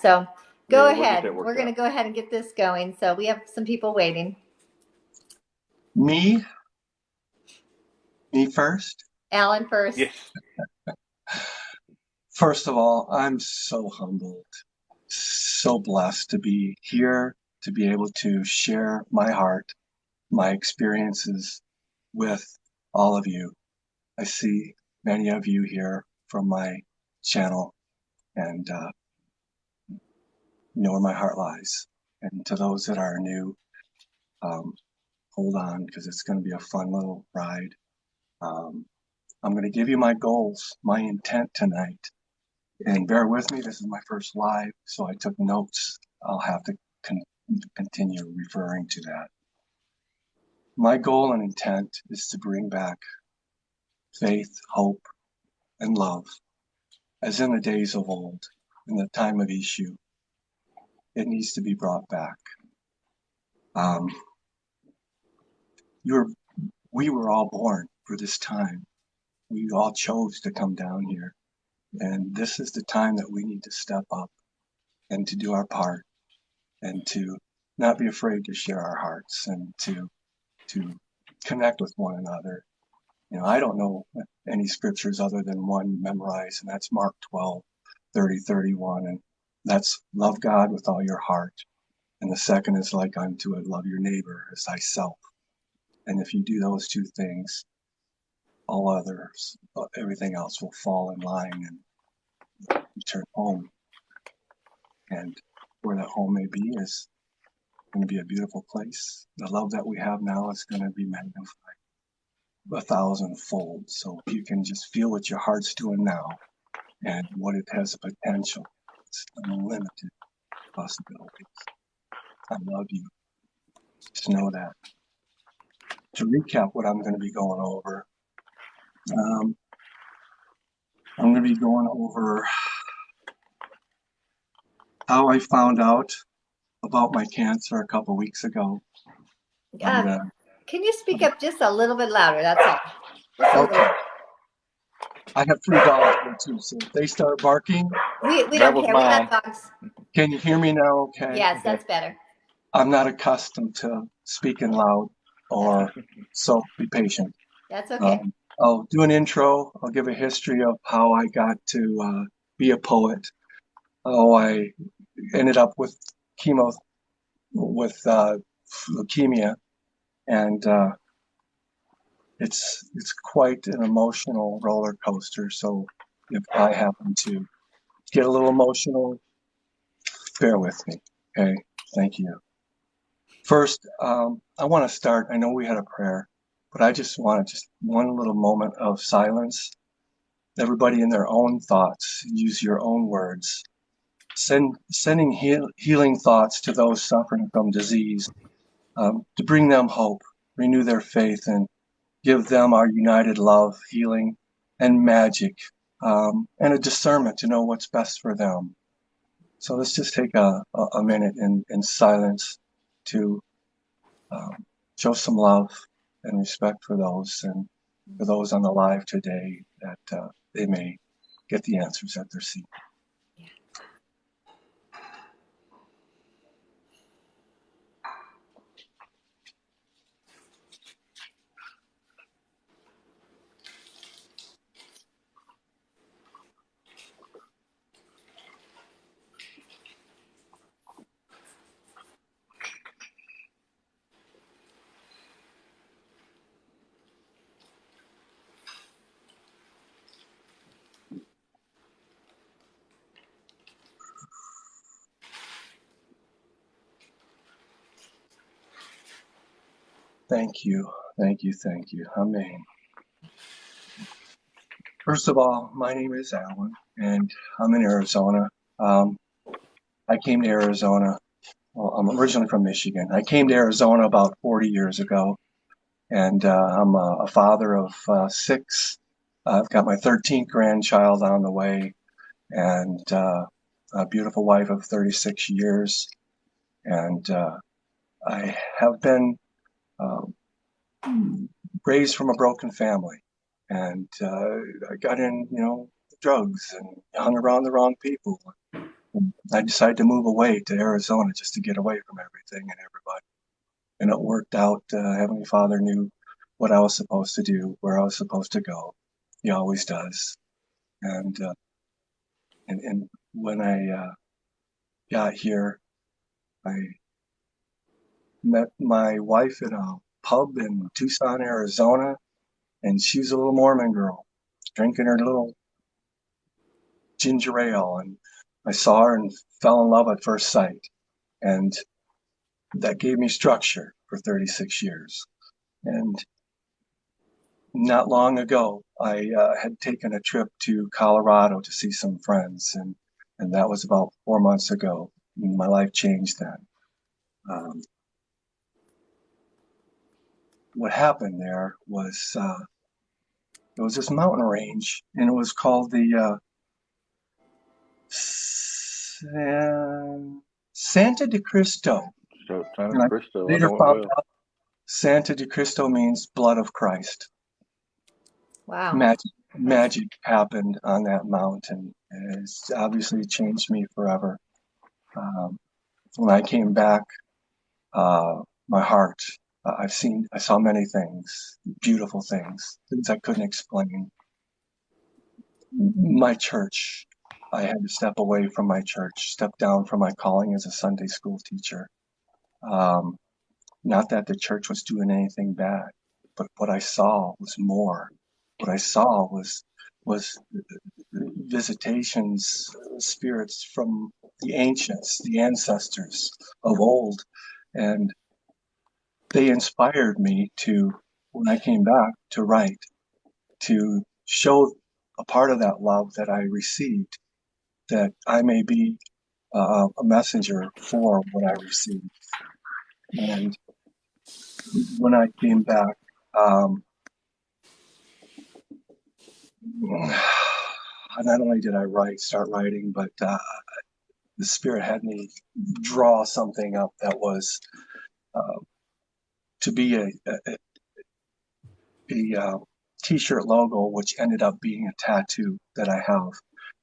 So go Yeah, we'll get ahead. that We're worked going to out. go ahead and get this going. So we have some people waiting. Me? Me first? Alan first. Yes. First of all, I'm so humbled, so blessed to be here, to be able to share my heart, my experiences with all of you. I see many of you here from my channel, and you know where my heart lies. And to those that are new, um, hold on, because it's going to be a fun little ride. Um, I'm going to give you my goals, my intent tonight. And bear with me, this is my first live, so I took notes. I'll have to continue referring to that. My goal and intent is to bring back faith, hope, and love, as in the days of old, in the time of issue. It needs to be brought back. Um, we were all born for this time. We all chose to come down here. And this is the time that we need to step up and to do our part and to not be afraid to share our hearts and to connect with one another. You know, I don't know any scriptures other than one memorized, and that's Mark 12:30-31. And that's love God with all your heart. And the second is like unto it, love your neighbor as thyself. And if you do those two things, all others, everything else will fall in line and return home. And where that home may be is going to be a beautiful place. The love that we have now is going to be magnified 1,000-fold. So if you can just feel what your heart's doing now and what it has a potential, it's unlimited possibilities. I love you. Just know that. To recap what I'm going to be going over, I'm going to be going over how I found out about my cancer a couple weeks ago. I'm Uh, going can you speak up just a little bit louder? That's all. Just a to, little. okay. I have 3 dogs here too, so if they start barking, We That don't was care. We got mine. dogs. can you hear me now? Okay. Yes, Okay. that's better. I'm not accustomed to speaking loud, That's or so be patient. that's okay. I'll do an intro. I'll give a history of how I got to be a poet. How I ended up with chemo, with leukemia, and it's quite an emotional roller coaster. So if I happen to get a little emotional, bear with me. Okay, thank you. First, I want to start. I know we had a prayer, but I just want one little moment of silence. Everybody in their own thoughts, use your own words. Sending healing thoughts to those suffering from disease, to bring them hope, renew their faith, and give them our united love, healing, and magic, and a discernment to know what's best for them. So let's just take a minute in silence to show some love and respect for those, and for those on the live today, that they may get the answers that they're seeking. Thank you, thank you, thank you. Amen. First of all, my name is Alan, and I'm in Arizona. I came to Arizona. Well, I'm originally from Michigan. I came to Arizona about 40 years ago, and I'm a father of 6. I've got my 13th grandchild on the way, and a beautiful wife of 36 years. And I have been uh, raised from a broken family, and I got in, drugs and hung around the wrong people. I decided to move away to Arizona just to get away from everything and everybody. And it worked out. Heavenly Father knew what I was supposed to do, where I was supposed to go. He always does. And when I got here, I met my wife at a pub in Tucson, Arizona, and she was a little Mormon girl, drinking her little ginger ale. And I saw her and fell in love at first sight. And that gave me structure for 36 years. And not long ago, I had taken a trip to Colorado to see some friends, and that was about 4 months ago. My life changed then. What happened there was there was this mountain range, and it was called the Santa de Cristo. So, Santa And I Cristo, I later know it found well. out Santa de Cristo means blood of Christ. Wow. Magic happened on that mountain, and it's obviously changed me forever. Um, when I came back, my heart, I saw many things, beautiful things I couldn't explain. My church, I had to step away from my church, step down from my calling as a Sunday school teacher. Um, Not that the church was doing anything bad, but what I saw was more. What I saw was visitations, spirits from the ancients, the ancestors of old, and they inspired me to, when I came back, to write, to show a part of that love that I received, that I may be a messenger for what I received. And when I came back, not only did I start writing, but the Spirit had me draw something up that was to be a T-shirt logo, which ended up being a tattoo that I have,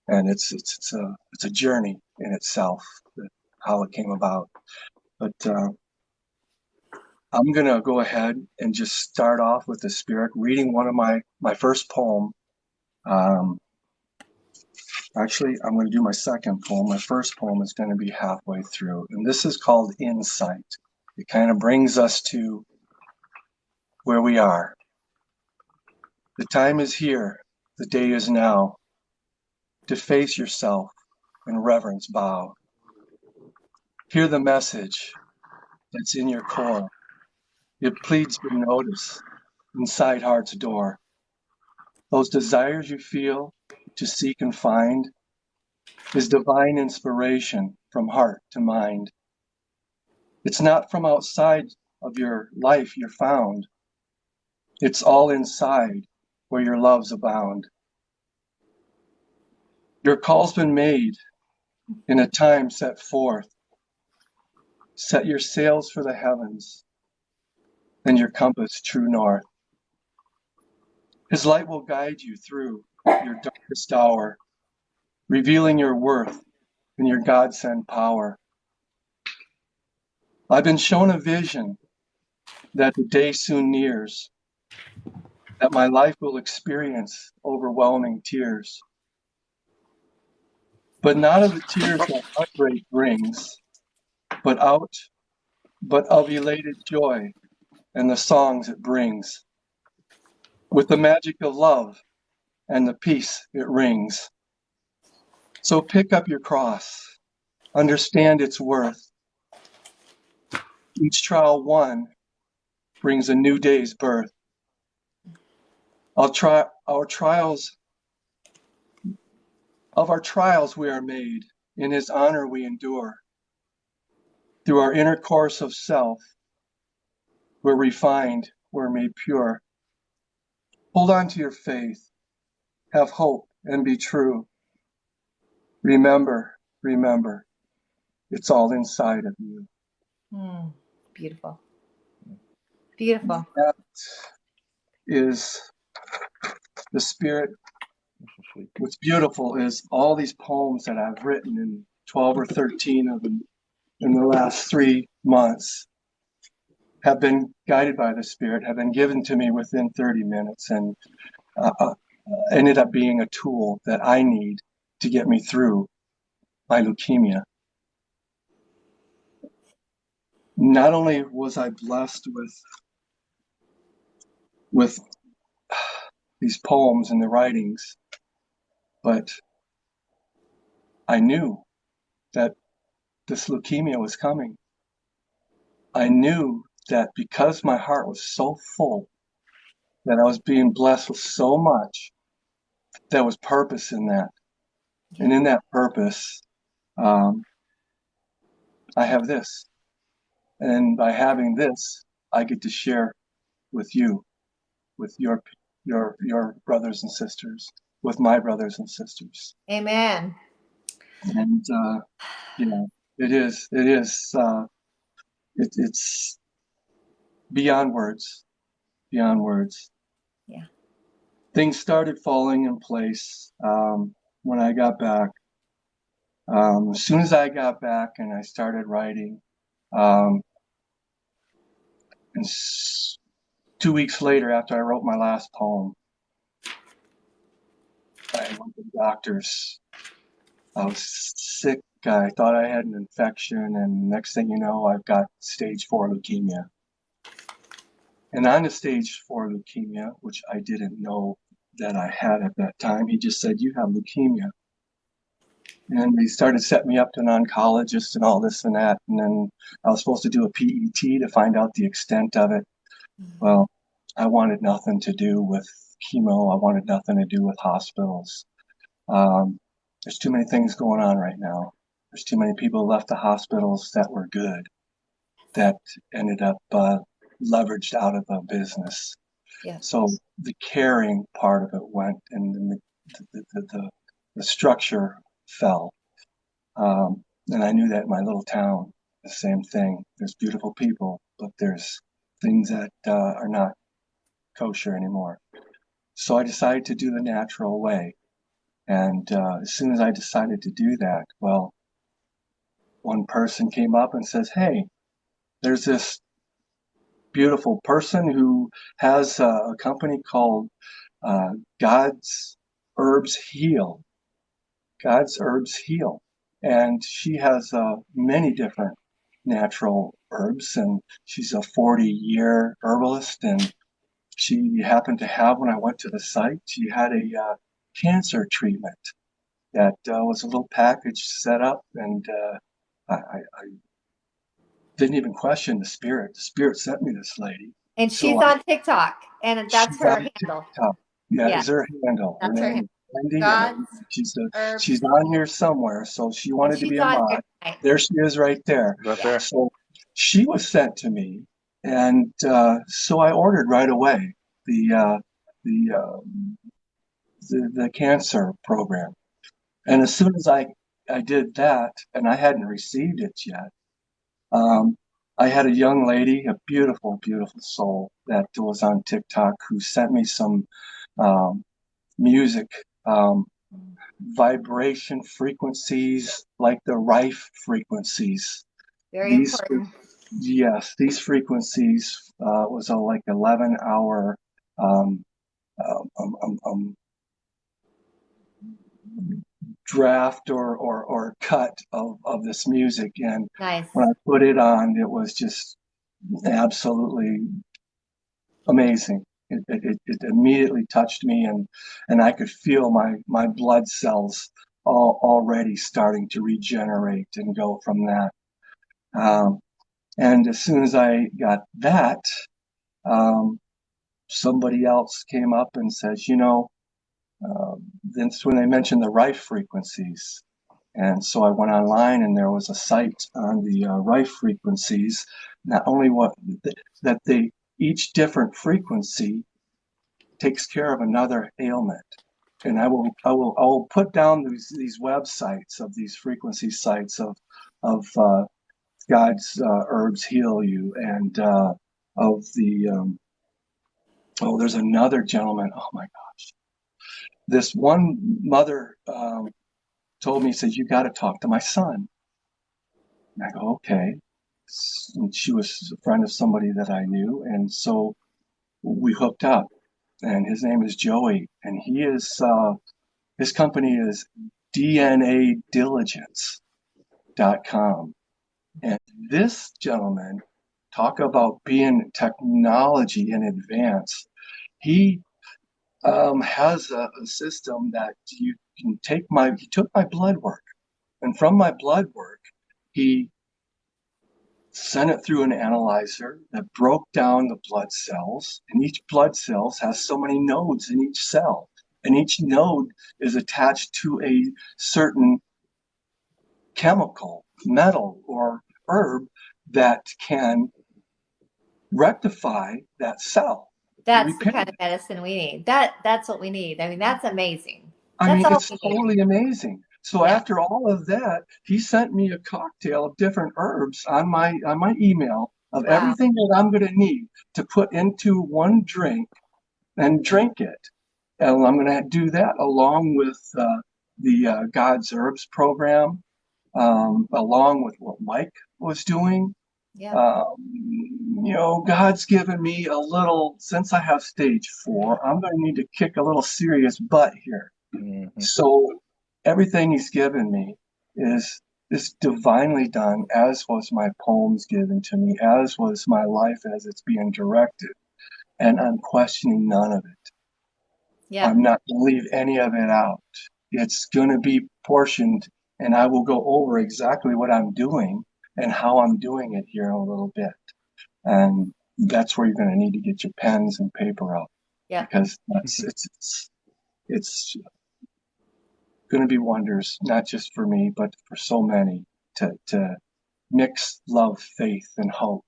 and it's a journey in itself, how it came about. But I'm gonna go ahead and just start off with the Spirit reading one of my first poem. Actually, I'm going to do my second poem. My first poem is going to be halfway through, and this is called Insight. It kind of brings us to where we are. The time is here, the day is now, to face yourself and reverence bow. Hear the message that's in your core. It pleads for notice inside heart's door. Those desires you feel to seek and find is divine inspiration from heart to mind. It's not from outside of your life you're found. It's all inside where your loves abound. Your call's been made in a time set forth. Set your sails for the heavens and your compass true north. His light will guide you through your darkest hour, revealing your worth and your God-sent power. I've been shown a vision that the day soon nears, that my life will experience overwhelming tears. But not of the tears that heartbreak brings, but of elated joy and the songs it brings, with the magic of love and the peace it rings. So pick up your cross, understand its worth. Each trial won brings a new day's birth. Our trials we are made, in his honor we endure. Through our inner course of self, we're refined, we're made pure. Hold on to your faith, have hope, and be true. Remember, it's all inside of you. Beautiful. Beautiful. That is the Spirit. What's beautiful is all these poems that I've written and 12 or 13 of them in the last 3 months have been guided by the Spirit, have been given to me within 30 minutes, and ended up being a tool that I need to get me through my leukemia. Not only was I blessed with these poems and the writings, but I knew that this leukemia was coming. I knew that because my heart was so full, that I was being blessed with so much, there was purpose in that. And in that purpose, I have this. And by having this, I get to share with you, with your brothers and sisters, with my brothers and sisters. Amen. And it's beyond words, beyond words. Yeah. Things started falling in place when I got back. As soon as I got back and I started writing, and 2 weeks later, after I wrote my last poem, I went to the doctors. I was sick. I thought I had an infection, and next thing you know, I've got stage 4 leukemia. And on the stage 4 leukemia, which I didn't know that I had at that time, he just said, "You have leukemia." And they started setting me up to an oncologist and all this and that. And then I was supposed to do a PET to find out the extent of it. Well, I wanted nothing to do with chemo. I wanted nothing to do with hospitals. There's too many things going on right now. There's too many people left the hospitals that were good that ended up leveraged out of a business. Yeah. So the caring part of it went, and then the structure fell. And I knew that in my little town, the same thing. There's beautiful people, but there's things that are not kosher anymore. So I decided to do the natural way. And as soon as I decided to do that, well, one person came up and says, "Hey, there's this beautiful person who has a company called God's Herbs Heal. God's Herbs Heal. And she has many different natural herbs, and she's a 40-year herbalist. And she happened to have, when I went to the site, she had a cancer treatment that was a little package set up, and I didn't even question the Spirit. The Spirit sent me this lady. And So she's on TikTok, and that's she's her on handle. TikTok. Yeah, Yeah, is her handle. Her that's her name handle. is Wendy, God's and herbs. she's on here somewhere. So she And wanted to she's be a on here mod. tonight. There she is, right there. Right there. So she was sent to me, and so I ordered right away the the, uh, the cancer program. And as soon as I did that, and I hadn't received it yet, I had a young lady, a beautiful, beautiful soul that was on TikTok, who sent me some music, vibration frequencies, like the Rife frequencies. Very These, important. yes, these frequencies was a like 11-hour um, um, um, um, um, draft or cut of this music. And Nice. when I put it on, it was just absolutely amazing. It immediately touched me, and I could feel my blood cells already starting to regenerate and go from that. And as soon as I got that, um, somebody else came up and says, that's when they mentioned the Rife frequencies. And so I went online, and there was a site on the Rife frequencies, not only that they each different frequency takes care of another ailment. And I will put down these websites of these frequency sites of God's Herbs Heal You, and of the there's another gentleman. Oh my gosh, this one mother told me, he said, you got to talk to my son. And I go, okay. And she was a friend of somebody that I knew. And so we hooked up. And his name is Joey. And his company is DNAdiligence.com. And this gentleman, talk about being technology in advance. He has a system that you can he took my blood work, and from my blood work, he sent it through an analyzer that broke down the blood cells, and each blood cells has so many nodes in each cell, and each node is attached to a certain chemical, metal, or herb that can rectify that cell, That's the repair kind of it. medicine we need. That's what we need. I mean, that's amazing. I That's mean, all it's we need. totally amazing. So Yeah. after all of that, he sent me a cocktail of different herbs on my email of Wow. everything that I'm going to need to put into one drink and drink it. And I'm going to do that along with the God's Herbs program, along with what Mike was doing. Yeah. Um, God's given me a little, since I have stage 4, I'm going to need to kick a little serious butt here. Mm-hmm. So everything he's given me is divinely done, as was my poems given to me, as was my life as it's being directed. And I'm questioning none of it. Yeah. I'm not going to leave any of it out. It's going to be portioned, and I will go over exactly what I'm doing and how I'm doing it here in a little bit. And that's where you're going to need to get your pens and paper out, Yeah. because it's going to be wonders, not just for me, but for so many, to mix love, faith, and hope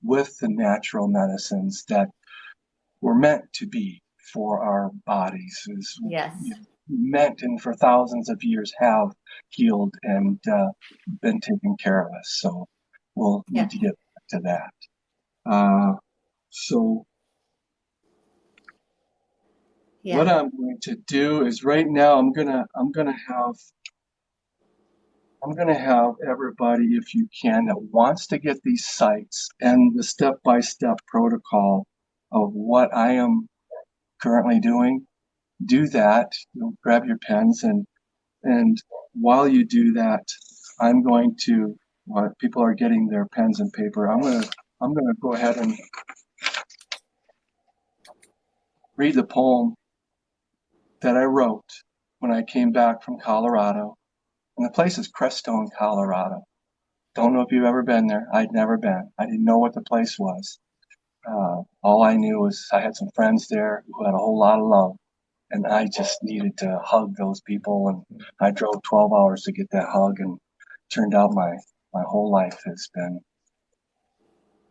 with the natural medicines that were meant to be for our bodies, is Yes. meant and for thousands of years have healed and been taking care of us. So we'll Yeah. need to get back to that. So Yeah. what I'm going to do is right now I'm gonna have everybody, if you can, that wants to get these sites and the step-by-step protocol of what I am currently doing, do that. Grab your pens, and while you do that, I'm going to, while people are getting their pens and paper, I'm gonna go ahead and read the poem that I wrote when I came back from Colorado. And the place is Crestone, Colorado. Don't know if you've ever been there. I'd never been. I didn't know what the place was. All I knew was I had some friends there who had a whole lot of love, and I just needed to hug those people. And I drove 12 hours to get that hug, and turned out my whole life has been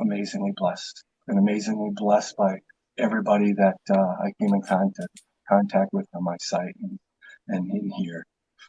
amazingly blessed. Been amazingly blessed by everybody that I came in contact with on my site and in here.